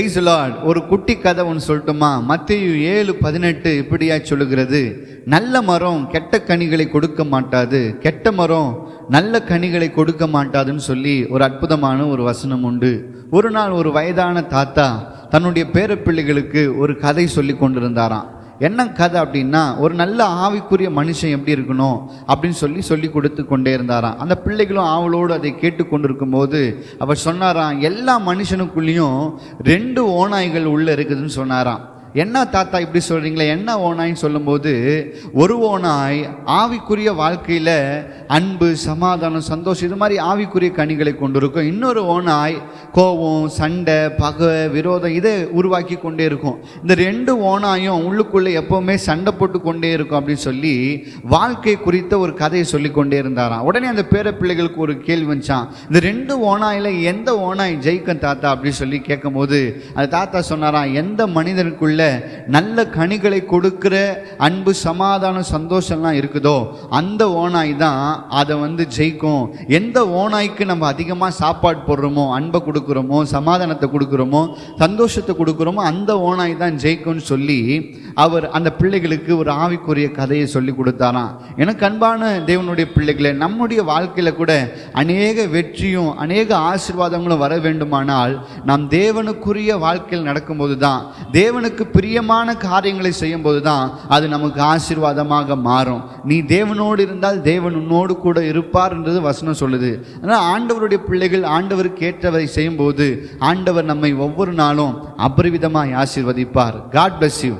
Praise the Lord. ஒரு குட்டி கதை ஒன்று சொல்லட்டுமா? மத்தேயு 7:18 இப்படியா சொல்லுகிறது, நல்ல மரம் கெட்ட கனிகளை கொடுக்க மாட்டாது, கெட்ட மரம் நல்ல கனிகளை கொடுக்க மாட்டாதுன்னு சொல்லி ஒரு அற்புதமான ஒரு வசனம் உண்டு. ஒரு நாள் ஒரு வயதான தாத்தா தன்னுடைய பேரப்பிள்ளைகளுக்கு ஒரு கதை சொல்லி கொண்டிருந்தாராம். என்ன கதை அப்படின்னா, ஒரு நல்ல ஆவிக்குரிய மனுஷன் எப்படி இருக்கணும் அப்படின்னு சொல்லி கொடுத்து கொண்டே இருந்தாராம். அந்த பிள்ளைகளும் ஆவலோடு அதை கேட்டு கொண்டிருக்கும் போது அவர் சொன்னாராம், எல்லா மனுஷனுக்குள்ளேயும் 2 ஓநாய்கள் உள்ள இருக்குதுன்னு சொன்னாராம். என்ன தாத்தா இப்படி சொல்றீங்களே, என்ன ஓநாய்ன்னு சொல்லும்போது, ஒரு ஓநாய் ஆவிக்குரிய வாழ்க்கையில் அன்பு, சமாதானம், சந்தோஷம் இது மாதிரி ஆவிக்குரிய கனிகளை கொண்டிருக்கும். இன்னொரு ஓநாய் கோபம், சண்டை, பகை, விரோதம் இதை உருவாக்கி கொண்டே இருக்கும். இந்த 2 ஓநாயும் உள்ளுக்குள்ளே எப்போவுமே சண்டை போட்டு கொண்டே இருக்கும் அப்படின்னு சொல்லி வாழ்க்கை குறித்த ஒரு கதையை சொல்லி கொண்டே இருந்தாராம். உடனே அந்த பேர பிள்ளைகளுக்கு ஒரு கேள்வி வந்துச்சான், இந்த 2 ஓநாயில் எந்த ஓநாய் ஜெயிக்கும் தாத்தா அப்படின்னு சொல்லி கேட்கும் போது அந்த தாத்தா சொன்னாராம், எந்த மனிதனுக்குள்ள நல்ல கனிகளை கொடுக்கிற அன்பு, சமாதானம், சந்தோஷம்லாம் இருக்குதோ அந்த ஓநாய் தான் அதை ஜெயிக்கும். எந்த ஓநாய்க்கு நம்ம அதிகமாக சாப்பாடு போடுறோமோ, அன்பை கொடுக்குறோமோ, சமாதானத்தை கொடுக்குறோமோ, சந்தோஷத்தை கொடுக்குறோமோ அந்த ஓநாய் தான் ஜெயிக்கும்னு சொல்லி அவர் அந்த பிள்ளைகளுக்கு ஒரு ஆவிக்குரிய கதையை சொல்லி கொடுத்தாராம். எனக்கு அன்பான தேவனுடைய பிள்ளைகளை, நம்முடைய வாழ்க்கையில் கூட அநேக வெற்றியும் அநேக ஆசீர்வாதங்களும் வர வேண்டுமானால் நாம் தேவனுக்குரிய வாழ்க்கையில் நடக்கும்போது தான், தேவனுக்கு பிரியமான காரியங்களை செய்யும் போது தான் அது நமக்கு ஆசீர்வாதமாக மாறும். நீ தேவனோடு இருந்தால் தேவன் உன்னோடு கூட இருப்பார் என்றது வசனம் சொல்லுது. அதனால் ஆண்டவருடைய பிள்ளைகள் ஆண்டவருக்கு ஏற்றவரை செய்யும் போது ஆண்டவர் நம்மை ஒவ்வொரு நாளும் அபரிவிதமாய் ஆசீர்வதிப்பார். God bless you.